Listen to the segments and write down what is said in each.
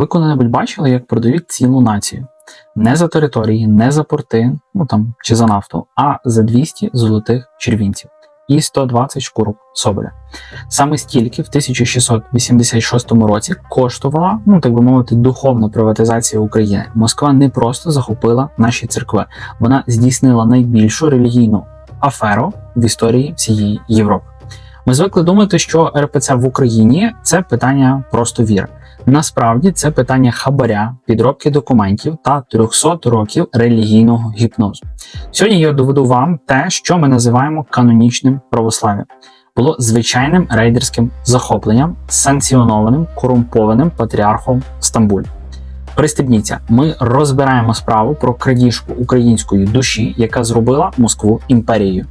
Ви коли-небудь бачили, як продають цілу націю? Не за території, не за порти, чи за нафту, а за 200 золотих червінців і 120 шкурок соболя. Саме стільки в 1686 році коштувала, так би мовити, духовна приватизація України. Москва не просто захопила наші церкви, вона здійснила найбільшу релігійну аферу в історії всієї Європи. Ми звикли думати, що РПЦ в Україні – це питання просто віри. Насправді це питання хабаря, підробки документів та 300 років релігійного гіпнозу. Сьогодні я доведу вам те, що ми називаємо канонічним православ'ям. Було звичайним рейдерським захопленням, санкціонованим, корумпованим патріархом в Стамбулі. Пристебніться, ми розбираємо справу про крадіжку української душі, яка зробила Москву імперією.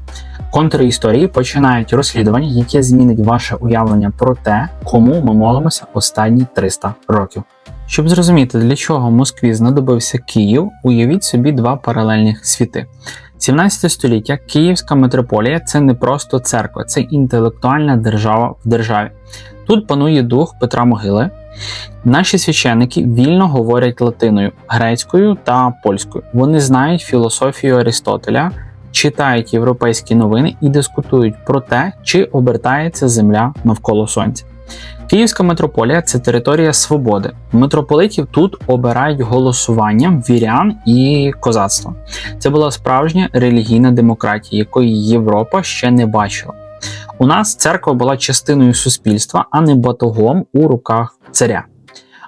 Контури історії починають розслідування, яке змінить ваше уявлення про те, кому ми молимося останні 300 років. Щоб зрозуміти, для чого Москві знадобився Київ, уявіть собі два паралельних світи. 17 століття Київська митрополія – це не просто церква, це інтелектуальна держава в державі. Тут панує дух Петра Могили. Наші священники вільно говорять латиною, грецькою та польською. Вони знають філософію Арістотеля, читають європейські новини і дискутують про те, чи обертається земля навколо сонця. Київська митрополія – це територія свободи. Митрополитів тут обирають голосуванням вірян і козацтва. Це була справжня релігійна демократія, якої Європа ще не бачила. У нас церква була частиною суспільства, а не батогом у руках царя.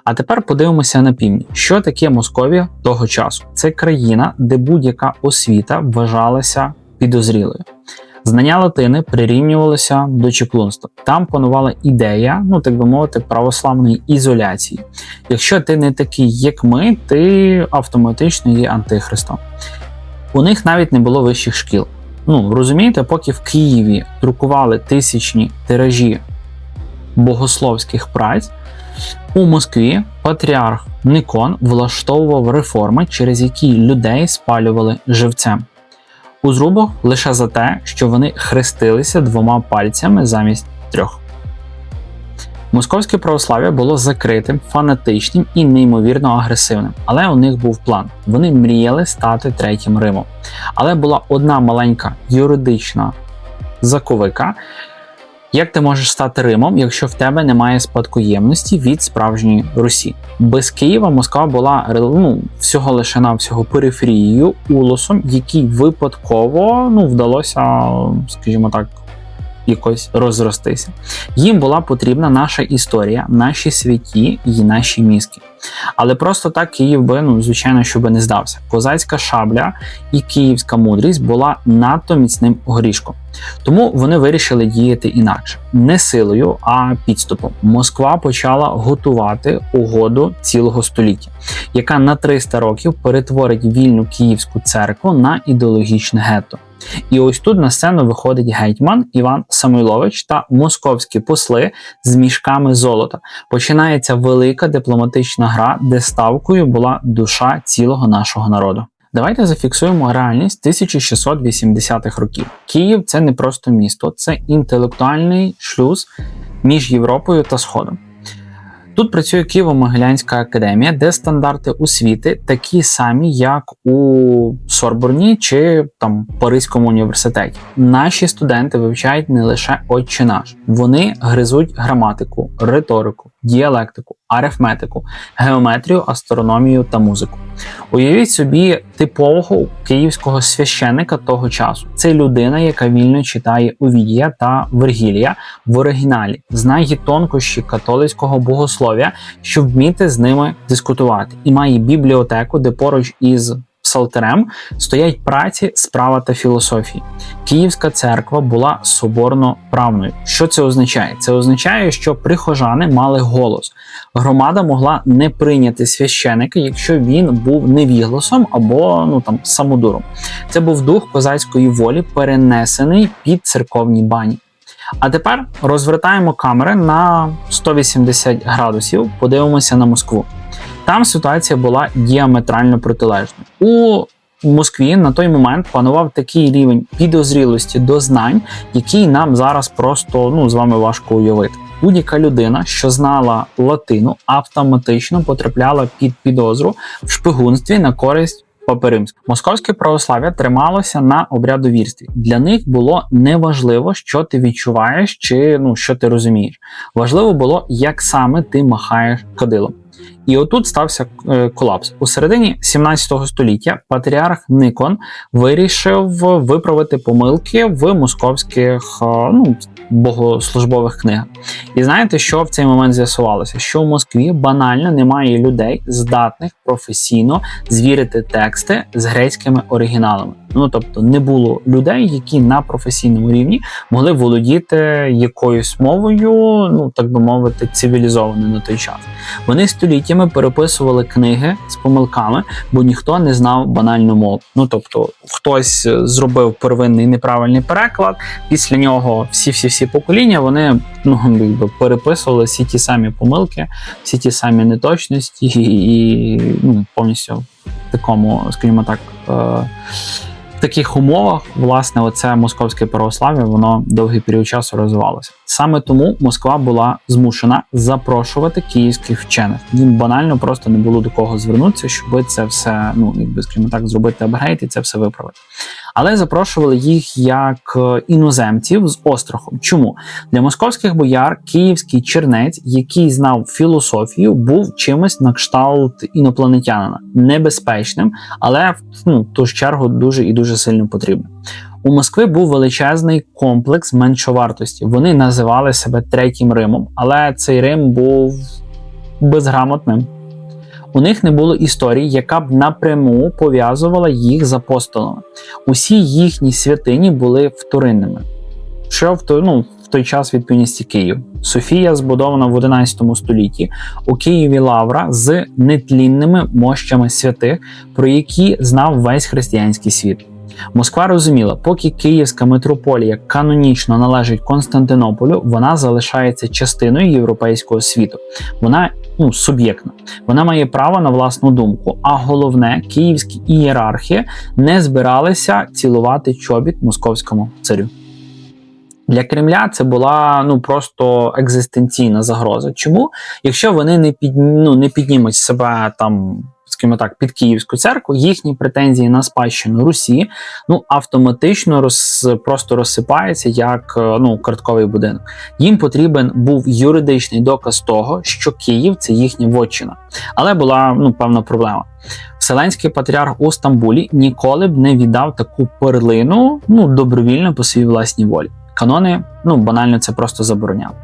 А тепер подивимося на південь. Що таке Московія того часу? Це країна, де будь-яка освіта вважалася підозрілою. Знання латини прирівнювалися до чаклунства. Там панувала ідея, так би мовити, православної ізоляції. Якщо ти не такий, як ми, ти автоматично є антихристом. У них навіть не було вищих шкіл. Розумієте, поки в Києві друкували тисячні тиражі богословських праць, у Москві патріарх Никон влаштовував реформи, через які людей спалювали живцем. У зрубах лише за те, що вони хрестилися 2 пальцями замість 3. Московське православ'я було закритим, фанатичним і неймовірно агресивним. Але у них був план. Вони мріяли стати Третім Римом. Але була одна маленька юридична заковика. Як ти можеш стати Римом, якщо в тебе немає спадкоємності від справжньої Русі? Без Києва Москва була всього лише навсього периферією, улусом, який випадково вдалося, скажімо так, якось розростися. Їм була потрібна наша історія, наші святі і наші мізки. Але просто так Київ би, звичайно, щоб не здався. Козацька шабля і київська мудрість була надто міцним горішком. Тому вони вирішили діяти інакше. Не силою, а підступом. Москва почала готувати угоду цілого століття, яка на 300 років перетворить вільну київську церкву на ідеологічне гетто. І ось тут на сцену виходить гетьман Іван Самойлович та московські посли з мішками золота. Починається велика дипломатична гра, де ставкою була душа цілого нашого народу. Давайте зафіксуємо реальність 1680-х років. Київ – це не просто місто, це інтелектуальний шлюз між Європою та Сходом. Тут працює Києво-Могилянська академія, де стандарти освіти такі самі, як у Сорбонні чи Паризькому університеті. Наші студенти вивчають не лише «Отче наш». Вони гризуть граматику, риторику, діалектику, арифметику, геометрію, астрономію та музику. Уявіть собі типового київського священника того часу. Це людина, яка вільно читає Овідія та Вергілія в оригіналі, знає тонкощі католицького богослов'я, щоб вміти з ними дискутувати. І має бібліотеку, де поруч із псалтирем стоять праці з права та філософії. Київська церква була соборно-правною. Що це означає? Це означає, що прихожани мали голос. Громада могла не прийняти священика, якщо він був невігласом або самодуром. Це був дух козацької волі, перенесений під церковні бані. А тепер розвертаємо камери на 180 градусів, подивимося на Москву. Там ситуація була діаметрально протилежною. У Москві на той момент панував такий рівень підозрілості до знань, який нам зараз просто з вами важко уявити. будь-яка людина, що знала латину, автоматично потрапляла під підозру в шпигунстві на користь Папи Римського. Московське православ'я трималося на обрядовірстві. Для них було неважливо, що ти відчуваєш чи що ти розумієш. Важливо було, як саме ти махаєш кадилом. І отут стався колапс. У середині 17 століття патріарх Никон вирішив виправити помилки в московських богослужбових книгах. І знаєте, що в цей момент з'ясувалося? Що в Москві банально немає людей, здатних професійно звірити тексти з грецькими оригіналами. Тобто не було людей, які на професійному рівні могли володіти якоюсь мовою, так би мовити, цивілізованою на той час. Вони століттями переписували книги з помилками, бо ніхто не знав банальну мову. Тобто хтось зробив первинний неправильний переклад, після нього всі покоління, вони переписували всі ті самі помилки, всі ті самі неточності і повністю в такому, скажімо так, в таких умовах, власне, оце московське православ'я, воно довгий період часу розвивалося. Саме тому Москва була змушена запрошувати київських вчених. Їм банально просто не було до кого звернутися, щоб це все, скажімо так, зробити апгрейд і це все виправити. Але запрошували їх як іноземців з острахом. Чому? Для московських бояр київський чернець, який знав філософію, був чимось на кшталт інопланетянина. Небезпечним, але в ту ж чергу дуже і дуже сильно потрібним. У Москви був величезний комплекс меншовартості. Вони називали себе Третім Римом, але цей Рим був безграмотним. У них не було історії, яка б напряму пов'язувала їх з апостолами. Усі їхні святині були вторинними. Що в той час відповідності Київ. Софія збудована в 11 столітті. У Києві лавра з нетлінними мощами святих, про які знав весь християнський світ. Москва розуміла, поки Київська митрополія канонічно належить Константинополю, вона залишається частиною європейського світу. Вона суб'єктна. Вона має право на власну думку, а головне, київські ієрархи не збиралися цілувати чобіт московському царю. Для Кремля це була просто екзистенційна загроза. Чому? Якщо вони не піднімуть себе скажімо так, під Київську церкву, їхні претензії на спадщину Русі автоматично просто розсипаються як картковий будинок. Їм потрібен був юридичний доказ того, що Київ – це їхня вотчина. Але була певна проблема. Вселенський патріарх у Стамбулі ніколи б не віддав таку перлину добровільно по своїй власній волі. Канони, банально це просто забороняли.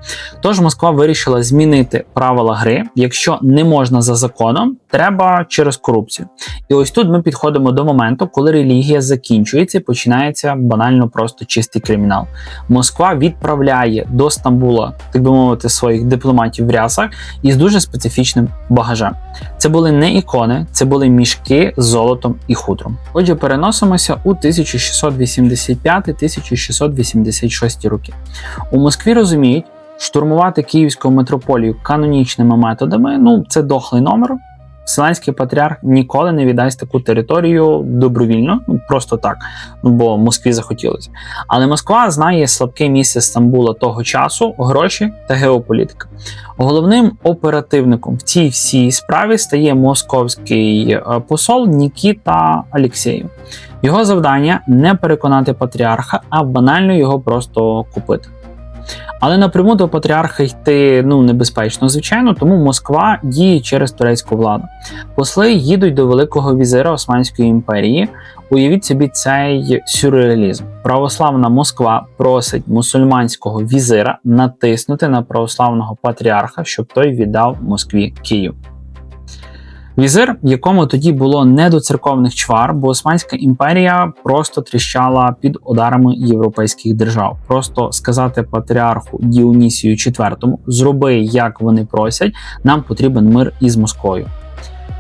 Тож Москва вирішила змінити правила гри. Якщо не можна за законом, треба через корупцію. І ось тут ми підходимо до моменту, коли релігія закінчується і починається банально просто чистий кримінал. Москва відправляє до Стамбула, так би мовити, своїх дипломатів в рясах із дуже специфічним багажем. Це були не ікони, це були мішки з золотом і хутром. Отже, переносимося у 1685-1686 роки. У Москві розуміють, штурмувати Київську митрополію канонічними методами, це дохлий номер. Вселенський патріарх ніколи не віддасть таку територію добровільно, просто так, бо Москві захотілося. Але Москва знає слабке місце Стамбула того часу, гроші та геополітика. Головним оперативником в цій всій справі стає московський посол Нікіта Алєксєєв. Його завдання – не переконати патріарха, а банально його просто купити. Але напряму до патріарха йти небезпечно, звичайно, тому Москва діє через турецьку владу. Посли їдуть до великого візира Османської імперії. Уявіть собі цей сюрреалізм. Православна Москва просить мусульманського візира натиснути на православного патріарха, щоб той віддав Москві Київ. Візир, якому тоді було не до церковних чвар, бо Османська імперія просто тріщала під ударами європейських держав. Просто сказати патріарху Діонісію IV: зроби, як вони просять, нам потрібен мир із Москвою.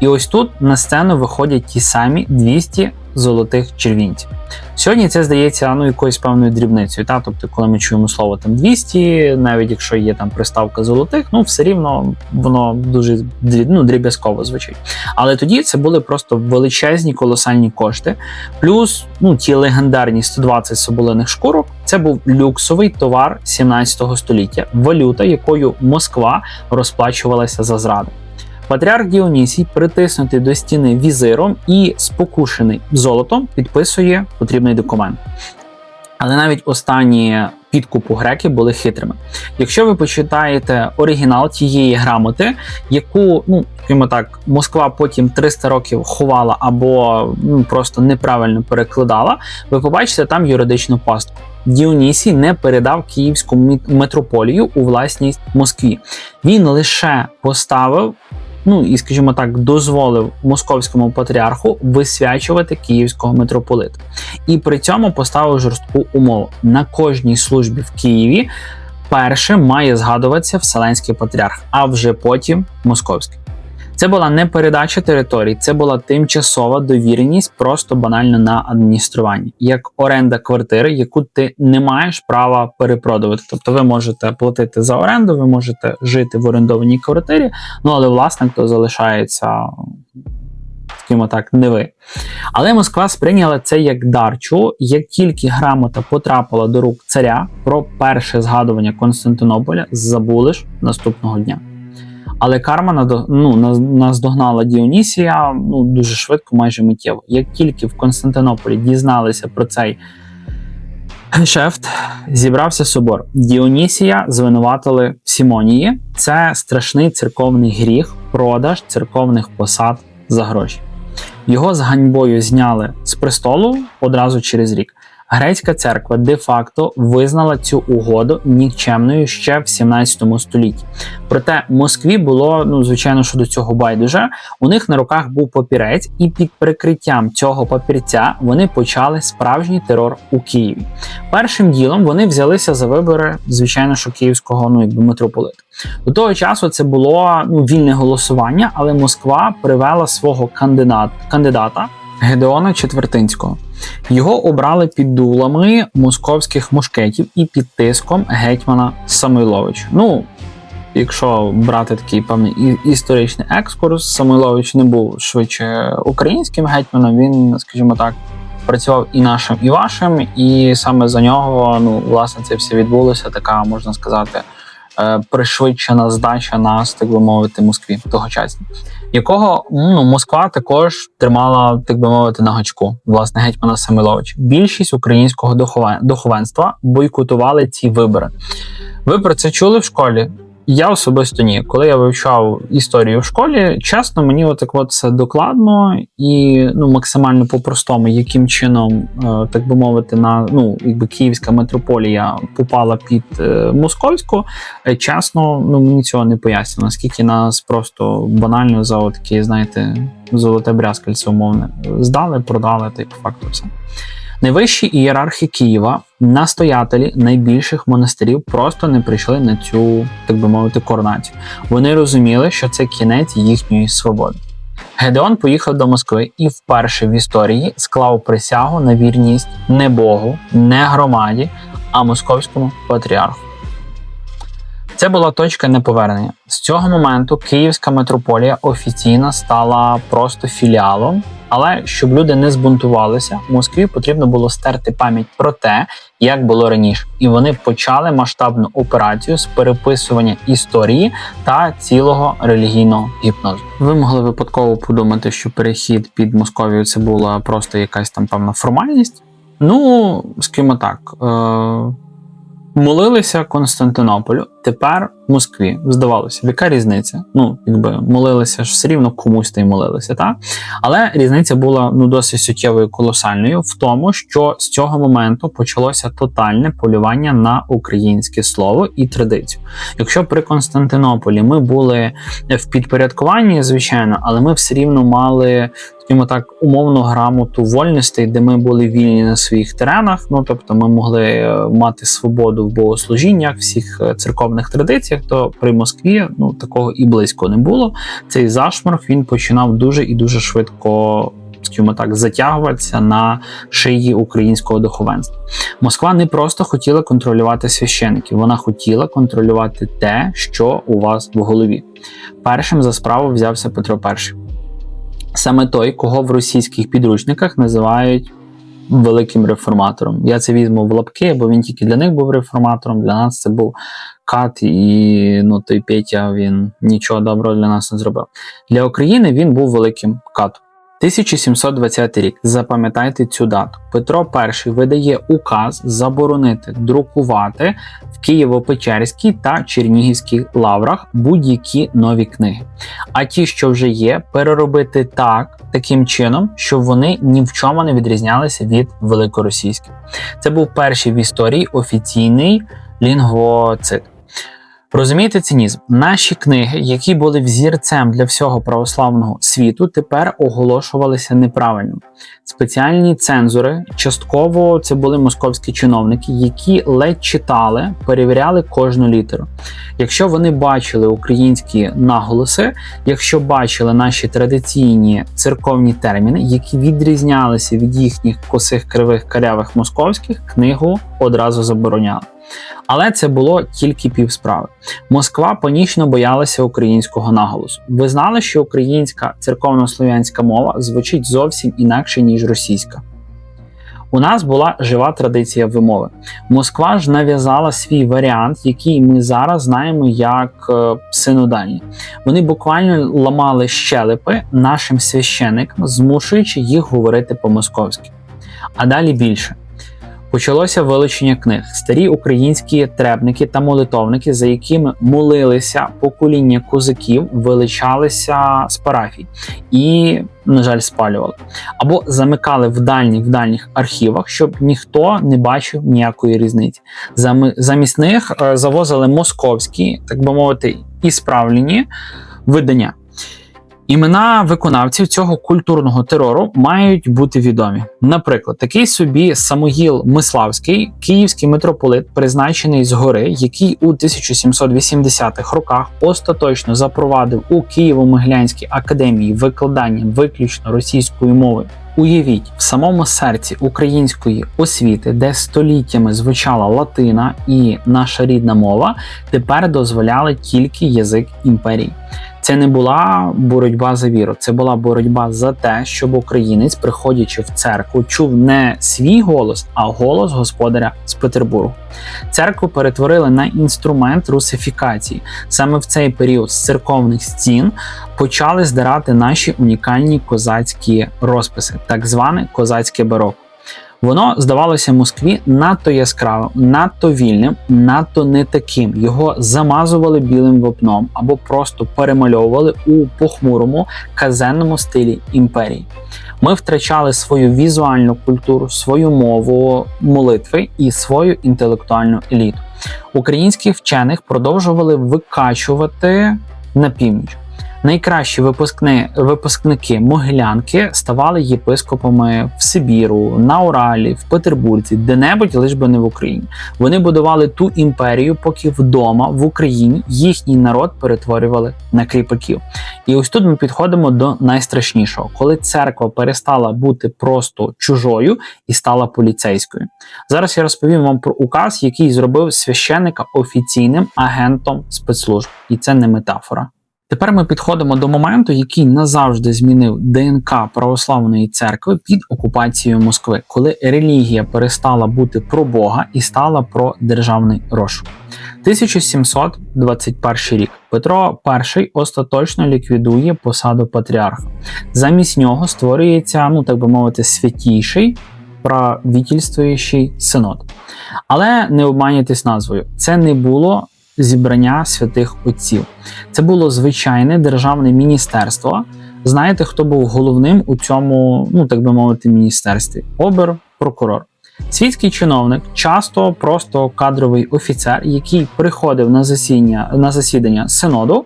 І ось тут на сцену виходять ті самі 200 золотих червінців. Сьогодні це здається якоюсь певною дрібницею. Тобто, коли ми чуємо слово 200, навіть якщо є приставка золотих, все рівно воно дуже дріб'язково звучить. Але тоді це були просто величезні, колосальні кошти. Плюс ті легендарні 120 соболиних шкурок, Це був люксовий товар 17 століття, валюта, якою Москва розплачувалася за зраду. Патріарх Діонісій, притиснутий до стіни візиром і спокушений золотом, підписує потрібний документ. Але навіть останні підкупу греки були хитрими. Якщо ви почитаєте оригінал тієї грамоти, яку, скажімо так, Москва потім 300 років ховала або просто неправильно перекладала, ви побачите там юридичну пастку. Діонісій не передав Київську митрополію у власність Москві. Він лише поставив, і, скажімо так, дозволив московському патріарху висвячувати київського митрополита. І при цьому поставив жорстку умову. На кожній службі в Києві перше має згадуватися Вселенський патріарх, а вже потім московський. Це була не передача територій, це була тимчасова довіреність просто банально на адміністрування. Як оренда квартири, яку ти не маєш права перепродувати. Тобто ви можете платити за оренду, ви можете жити в орендованій квартирі, але власник то залишається, скажімо так, не ви. Але Москва сприйняла це як дарчу. Як тільки грамота потрапила до рук царя, про перше згадування Константинополя забули ж наступного дня. Але карма наздогнала Діонісія дуже швидко, майже миттєво. Як тільки в Константинополі дізналися про цей гешефт, зібрався собор. Діонісія звинуватили в симонії. Це страшний церковний гріх, продаж церковних посад за гроші. Його з ганьбою зняли з престолу одразу через рік. Грецька церква де-факто визнала цю угоду нікчемною ще в 17 столітті. Проте Москві було, звичайно, що до цього байдуже. У них на руках був папірець, і під прикриттям цього папірця вони почали справжній терор у Києві. Першим ділом вони взялися за вибори, звичайно, що київського митрополита. До того часу це було вільне голосування, але Москва привела свого кандидата Гедеона Четвертинського. Його обрали під дулами московських мушкетів і під тиском гетьмана Самойловича. Якщо брати такий певний історичний екскурс, Самойлович не був швидше українським гетьманом, він, скажімо так, працював і нашим, і вашим, і саме за нього, власне, це все відбулося, така, можна сказати, пришвидшена здача нас, так би мовити, Москві тогочасній, якого Москва також тримала, так би мовити, на гачку, власне, гетьмана Самойловича. Більшість українського духовенства бойкотували ці вибори. Ви про це чули в школі? Я особисто ні. Коли я вивчав історію в школі, чесно, мені все докладно і максимально по-простому, яким чином, так би мовити, Київська митрополія попала під московську, чесно, мені цього не пояснює. Наскільки нас просто банально за таке, золоте брязкальце умовне здали, продали, по факту все. Найвищі ієрархи Києва, настоятелі найбільших монастирів просто не прийшли на цю, так би мовити, коронацію. Вони розуміли, що це кінець їхньої свободи. Гедеон поїхав до Москви і вперше в історії склав присягу на вірність не Богу, не громаді, а московському патріарху. Це була точка неповернення. З цього моменту Київська митрополія офіційно стала просто філіалом, але щоб люди не збунтувалися, Москві потрібно було стерти пам'ять про те, як було раніше. І вони почали масштабну операцію з переписування історії та цілого релігійного гіпнозу. Ви могли випадково подумати, що перехід під Московію – це була просто якась там певна формальність. Скажімо так, молилися Константинополю, тепер Москві. Здавалося, яка різниця? Молилися ж все рівно комусь та й молилися, так? Але різниця була досить суттєвою, колосальною в тому, що з цього моменту почалося тотальне полювання на українське слово і традицію. Якщо при Константинополі ми були в підпорядкуванні, звичайно, але ми все рівно мали, скажімо так, умовну грамоту вольностей, де ми були вільні на своїх теренах, тобто ми могли мати свободу в богослужіннях, всіх церковних традиціях, то при Москві такого і близько не було. Цей зашморг, він починав дуже і дуже швидко, скажімо так, затягуватися на шиї українського духовенства. Москва не просто хотіла контролювати священиків, вона хотіла контролювати те, що у вас в голові. Першим за справу взявся Петро І. Саме той, кого в російських підручниках називають великим реформатором. Я це візьму в лапки, бо він тільки для них був реформатором, для нас це був Кат, і той Петя, він нічого доброго для нас не зробив. Для України він був великим Катом. 1720 рік. Запам'ятайте цю дату. Петро І видає указ заборонити друкувати в Києво-Печерській та Чернігівській лаврах будь-які нові книги. А ті, що вже є, переробити таким чином, щоб вони ні в чому не відрізнялися від великоросійських. Це був перший в історії офіційний лінгвоцид. Розумієте цинізм? Наші книги, які були взірцем для всього православного світу, тепер оголошувалися неправильно. Спеціальні цензори, частково це були московські чиновники, які ледь читали, перевіряли кожну літеру. Якщо вони бачили українські наголоси, якщо бачили наші традиційні церковні терміни, які відрізнялися від їхніх косих, кривих, карявих московських, книгу одразу забороняли. Але це було тільки півсправи. Москва панічно боялася українського наголосу. Ви знали, що українська церковно-слов'янська мова звучить зовсім інакше, ніж російська? У нас була жива традиція вимови. Москва ж нав'язала свій варіант, який ми зараз знаємо як синодальний. Вони буквально ламали щелепи нашим священикам, змушуючи їх говорити по-московськи. А далі більше. Почалося вилучення книг. Старі українські требники та молитовники, за якими молилися покоління козаків, вилучалися з парафій і, на жаль, спалювали. Або замикали в дальніх архівах, щоб ніхто не бачив ніякої різниці. Замість них завозили московські, так би мовити, і справлені видання. Імена виконавців цього культурного терору мають бути відомі. Наприклад, такий собі Самуїл Миславський, київський митрополит, призначений згори, який у 1780-х роках остаточно запровадив у Києво-Могилянській академії викладання виключно російською мовою. Уявіть, в самому серці української освіти, де століттями звучала латина і наша рідна мова, тепер дозволяли тільки язик імперії. Це не була боротьба за віру, це була боротьба за те, щоб українець, приходячи в церкву, чув не свій голос, а голос господаря з Петербургу. Церкву перетворили на інструмент русифікації. Саме в цей період з церковних стін почали здирати наші унікальні козацькі розписи, так зване козацьке бароко. Воно здавалося Москві надто яскравим, надто вільним, надто не таким. Його замазували білим вапном або просто перемальовували у похмурому казенному стилі імперії. Ми втрачали свою візуальну культуру, свою мову молитви і свою інтелектуальну еліту. Українських вчених продовжували викачувати на північ. Найкращі випускники Могилянки ставали єпископами в Сибіру, на Уралі, в Петербурзі, де-небудь, лиш би не в Україні. Вони будували ту імперію, поки вдома, в Україні, їхній народ перетворювали на кріпаків. І ось тут ми підходимо до найстрашнішого, коли церква перестала бути просто чужою і стала поліцейською. Зараз я розповім вам про указ, який зробив священника офіційним агентом спецслужб. І це не метафора. Тепер ми підходимо до моменту, який назавжди змінив ДНК православної церкви під окупацією Москви, коли релігія перестала бути про Бога і стала про державний розшук. 1721 рік. Петро І остаточно ліквідує посаду патріарха. Замість нього створюється, так би мовити, святійший правительствуючий синод. Але не обманюйтесь назвою. Це не було зібрання святих отців. Це було звичайне державне міністерство. Знаєте, хто був головним у цьому, так би мовити, міністерстві? Обер-прокурор. Світський чиновник, часто просто кадровий офіцер, який приходив на засідання синоду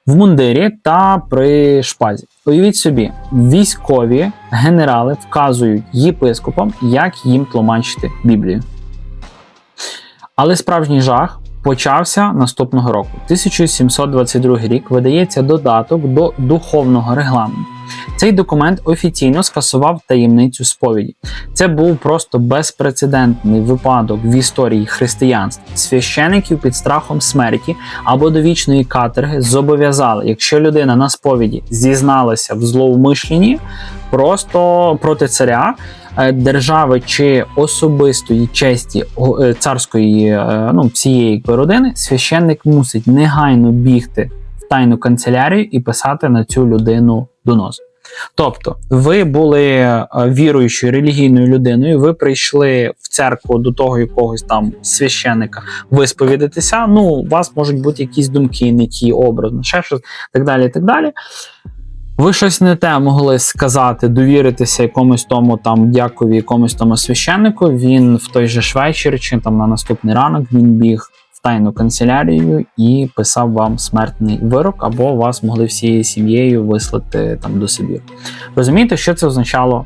в мундирі та при шпазі. Уявіть собі, військові генерали вказують єпископам, як їм тлумачити Біблію. Але справжній жах почався наступного року. 1722 рік видається додаток до духовного регламенту. Цей документ офіційно скасував таємницю сповіді. Це був просто безпрецедентний випадок в історії християнства. Священиків під страхом смерті або довічної каторги зобов'язали, якщо людина на сповіді зізналася в зловмишленні просто проти царя, держави чи особистої честі царської, всієї родини, священник мусить негайно бігти в тайну канцелярію і писати на цю людину донос. Тобто, ви були віруючою релігійною людиною, ви прийшли в церкву до того якогось там священника висповідатися, у вас можуть бути якісь думки, не ті, образно, ще щось, так далі, так далі. Ви щось не те могли сказати, довіритися якомусь тому дякові, якомусь тому священнику, він в той же ж вечір чи на наступний ранок він біг в тайну канцелярію і писав вам смертний вирок, або вас могли всією сім'єю вислати до Сибіру. Розумієте, що це означало?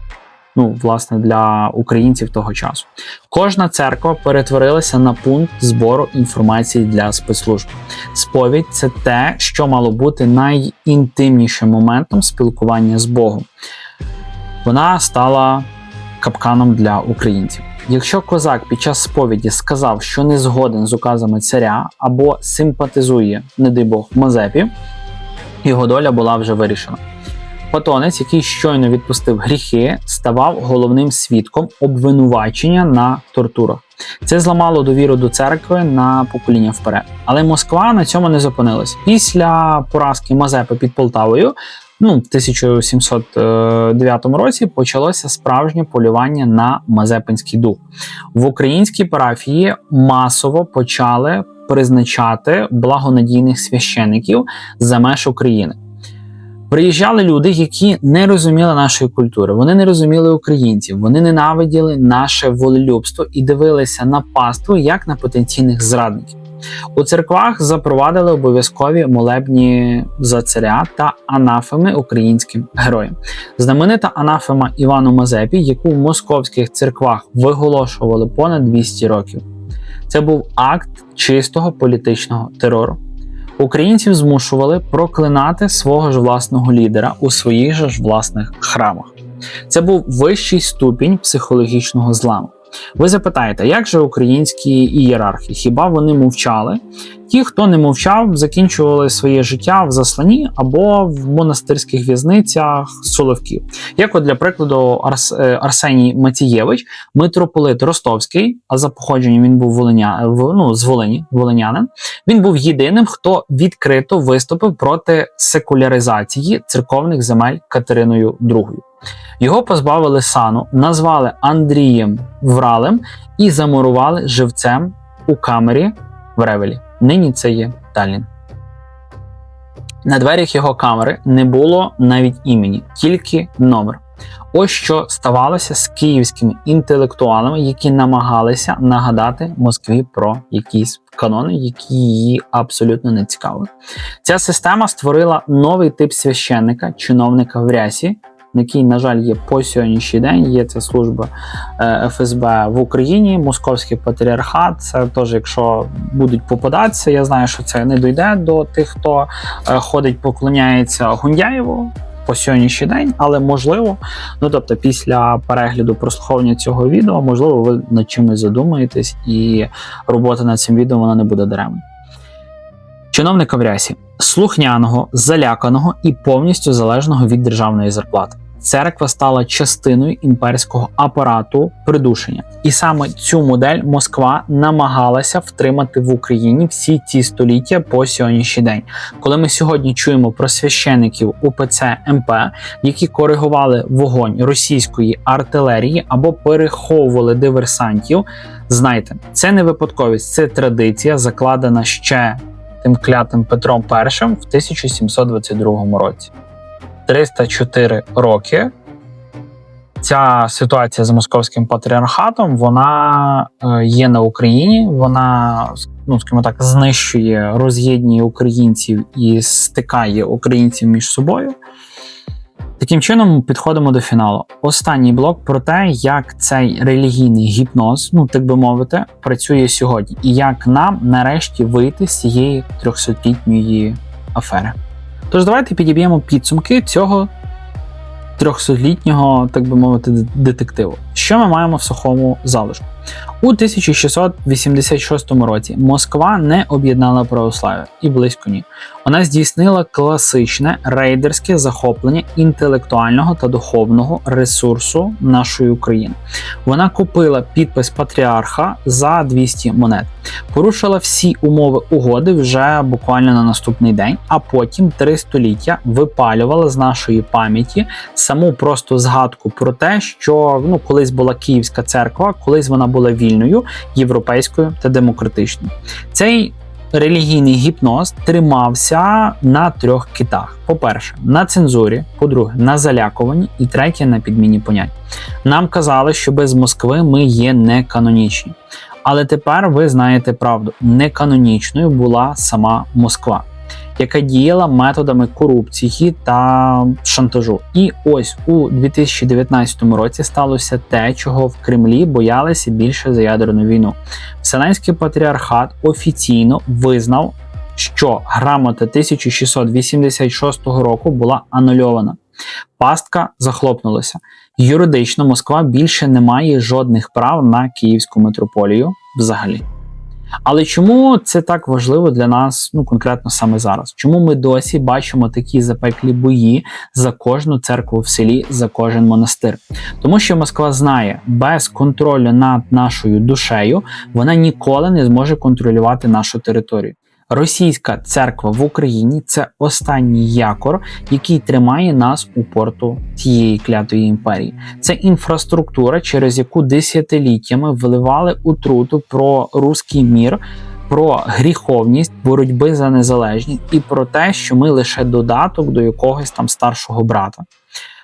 Власне, для українців того часу. Кожна церква перетворилася на пункт збору інформації для спецслужб. Сповідь – це те, що мало бути найінтимнішим моментом спілкування з Богом. Вона стала капканом для українців. Якщо козак під час сповіді сказав, що не згоден з указами царя або симпатизує, не дай Бог, Мазепі, його доля була вже вирішена. Патонець, який щойно відпустив гріхи, ставав головним свідком обвинувачення на тортурах. Це зламало довіру до церкви на покоління вперед. Але Москва на цьому не зупинилась. Після поразки Мазепи під Полтавою, в 1709 році почалося справжнє полювання на мазепинський дух. В українській парафії масово почали призначати благонадійних священиків за меж України. Приїжджали люди, які не розуміли нашої культури, вони не розуміли українців, вони ненавиділи наше волелюбство і дивилися на паству як на потенційних зрадників. У церквах запровадили обов'язкові молебні за царя та анафеми українським героям. Знаменита анафема Івану Мазепі, яку в московських церквах виголошували понад 200 років. Це був акт чистого політичного терору. Українців змушували проклинати свого ж власного лідера у своїх же ж власних храмах. Це був вищий ступінь психологічного зламу. Ви запитаєте, як же українські ієрархи? Хіба вони мовчали? Ті, хто не мовчав, закінчували своє життя в засланні або в монастирських в'язницях Соловків. Як для прикладу Арсеній Мацієвич, митрополит Ростовський, а за походженням він був з Волині, волинянин, він був єдиним, хто відкрито виступив проти секуляризації церковних земель Катериною II. Його позбавили сану, назвали Андрієм Вралем і замурували живцем у камері в Ревелі. Нині це є Таллін. На дверях його камери не було навіть імені, тільки номер. Ось що ставалося з київськими інтелектуалами, які намагалися нагадати Москві про якісь канони, які її абсолютно не цікавили. Ця система створила новий тип священника, чиновника в рясі, який, на жаль, є по сьогоднішній день, є ця служба ФСБ в Україні, Московський патріархат. Це теж, якщо будуть попадатися, я знаю, що це не дійде до тих, хто ходить, поклоняється Гундяєву по сьогоднішній день, але можливо, тобто після перегляду, прослуховування цього відео, можливо, ви над чимось задумаєтесь і робота над цим відео, вона не буде даремною. Чиновника в рясі. Слухняного, заляканого і повністю залежного від державної зарплати. Церква стала частиною імперського апарату придушення. І саме цю модель Москва намагалася втримати в Україні всі ці століття по сьогоднішній день. Коли ми сьогодні чуємо про священиків УПЦ МП, які коригували вогонь російської артилерії або переховували диверсантів, знайте, це не випадковість, це традиція, закладена ще тим клятим Петром І в 1722 році. 304 роки ця ситуація з московським патріархатом, вона є на Україні, вона, скажімо так, знищує, роз'єднує українців і стикає українців між собою. Таким чином, підходимо до фіналу. Останній блок про те, як цей релігійний гіпноз, так би мовити, працює сьогодні. І як нам нарешті вийти з цієї 300-літньої афери. Тож давайте підіб'ємо підсумки цього 300-літнього, так би мовити, детективу. Що ми маємо в сухому залишку? У 1686 році Москва не об'єднала православ'я, і близько ні. Вона здійснила класичне рейдерське захоплення інтелектуального та духовного ресурсу нашої України. Вона купила підпис патріарха за 200 монет, порушила всі умови угоди вже буквально на наступний день, а потім 3 століття випалювала з нашої пам'яті саму просто згадку про те, що колись була Київська церква, колись вона була вільною, європейською та демократичною. Цей релігійний гіпноз тримався на 3 китах. По-перше, на цензурі, по-друге, на залякуванні і третє, на підміні понять. Нам казали, що без Москви ми є неканонічні. Але тепер ви знаєте правду. Неканонічною була сама Москва, яка діяла методами корупції та шантажу. І ось у 2019 році сталося те, чого в Кремлі боялися більше за ядерну війну. Вселенський патріархат офіційно визнав, що грамота 1686 року була анульована. Пастка захлопнулася. Юридично Москва більше не має жодних прав на Київську митрополію взагалі. Але чому це так важливо для нас, конкретно саме зараз? Чому ми досі бачимо такі запеклі бої за кожну церкву в селі, за кожен монастир? Тому що Москва знає, без контролю над нашою душею вона ніколи не зможе контролювати нашу територію. Російська церква в Україні – це останній якор, який тримає нас у порту цієї клятої імперії. Це інфраструктура, через яку десятиліттями вливали отруту про руський мір, про гріховність, боротьби за незалежність і про те, що ми лише додаток до якогось там старшого брата.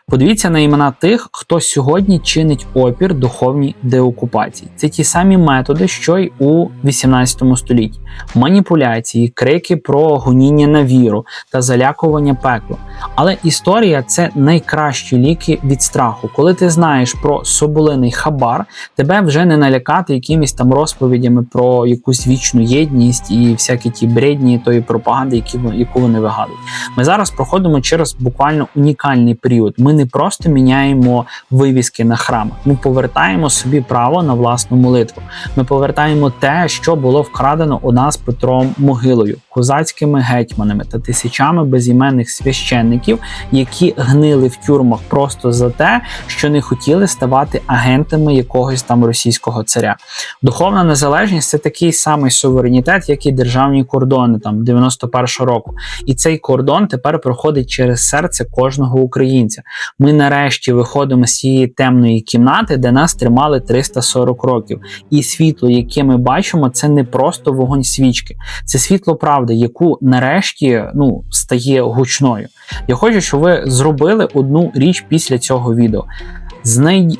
Подивіться на імена тих, хто сьогодні чинить опір духовній деокупації. Це ті самі методи, що й у 18 столітті. Маніпуляції, крики про гоніння на віру та залякування пеклом. Але історія – це найкращі ліки від страху. Коли ти знаєш про соболиний хабар, тебе вже не налякати якимись там розповідями про якусь вічну єдність і всякі ті бредні тої пропаганди, яку вони вигадують. Ми зараз проходимо через буквально унікальний період. Ми не просто міняємо вивіски на храмах. Ми повертаємо собі право на власну молитву. Ми повертаємо те, що було вкрадено у нас Петром Могилою, козацькими гетьманами та тисячами безіменних священників, які гнили в тюрмах просто за те, що не хотіли ставати агентами якогось там російського царя. Духовна незалежність – це такий самий суверенітет, як і державні кордони там 91-го року. І цей кордон тепер проходить через серце кожного українця. Ми нарешті виходимо з цієї темної кімнати, де нас тримали 340 років. І світло, яке ми бачимо, це не просто вогонь свічки. Це світло правди, яку нарешті стає гучною. Я хочу, щоб ви зробили одну річ після цього відео.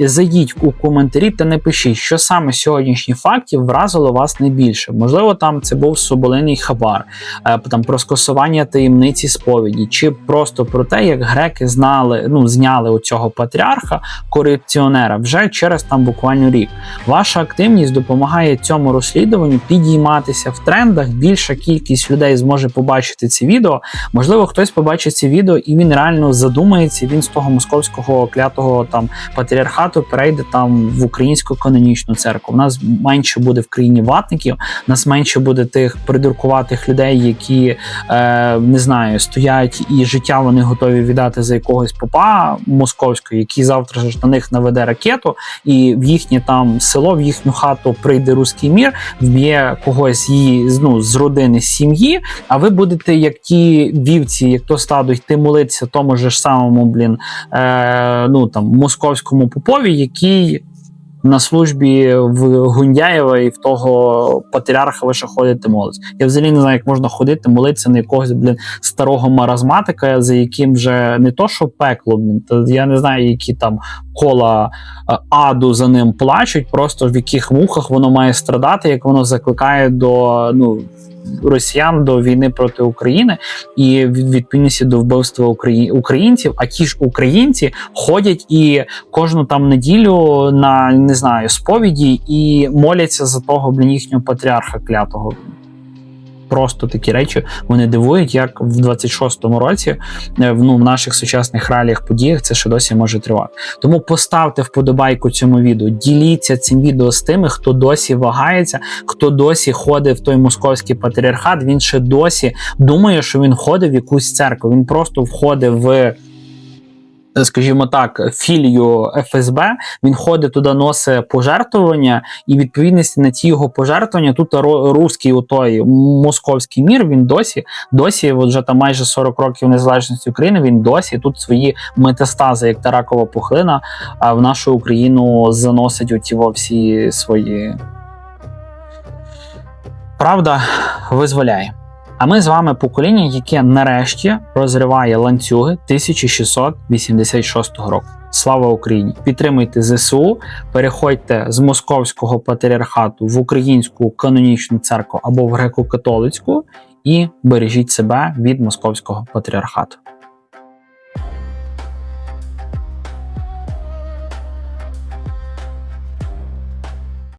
Зайдіть у коментарі та напишіть, що саме сьогоднішніх фактів вразило вас найбільше. Можливо, там це був соболиний хабар, там про скасування таємниці сповіді, чи просто про те, як греки зняли у цього патріарха, корупціонера, вже через там буквально рік. Ваша активність допомагає цьому розслідуванню підійматися в трендах, більша кількість людей зможе побачити це відео. Можливо, хтось побачить це відео і він реально задумається, він з того московського клятого там патріархату перейде там в українську канонічну церкву. У нас менше буде в країні ватників, у нас менше буде тих придуркуватих людей, які, не знаю, стоять і життя вони готові віддати за якогось попа московського, який завтра ж на них наведе ракету, і в їхнє там село, в їхню хату прийде руський мір, вб'є когось з родини, з сім'ї, а ви будете як ті вівці, як то стадо, йти молитися тому ж самому, московському попові, який на службі в Гундяєва і в того патріарха ви ще ходите молитися. Я взагалі не знаю, як можна ходити молитися на якогось, старого маразматика, за яким вже не то, що пекло, я не знаю, які там кола аду за ним плачуть, просто в яких мухах воно має страдати, як воно закликає до, росіян до війни проти України і відповідності до вбивства українців, а ті ж українці ходять і кожну там неділю на, не знаю, сповіді і моляться за того, їхнього патріарха клятого. просто такі речі, вони дивують, як в 26-му році, в наших сучасних реаліях, подіях це ще досі може тривати. Тому поставте вподобайку цьому відео, діліться цим відео з тими, хто досі вагається, хто досі ходить в той московський патріархат, він ще досі думає, що він входить в якусь церкву, він просто входить в, скажімо так, філію ФСБ, він ходить туди, носить пожертвування, і відповідності на ті його пожертвування, тут руський отой московський мір, він досі, от вже там майже 40 років незалежності України, він досі тут свої метастази, як та ракова пухлина, в нашу Україну заносить оті всі свої. Правда визволяє. А ми з вами покоління, яке нарешті розриває ланцюги 1686 року. Слава Україні! Підтримуйте ЗСУ, переходьте з московського патріархату в українську канонічну церкву або в греко-католицьку і бережіть себе від московського патріархату.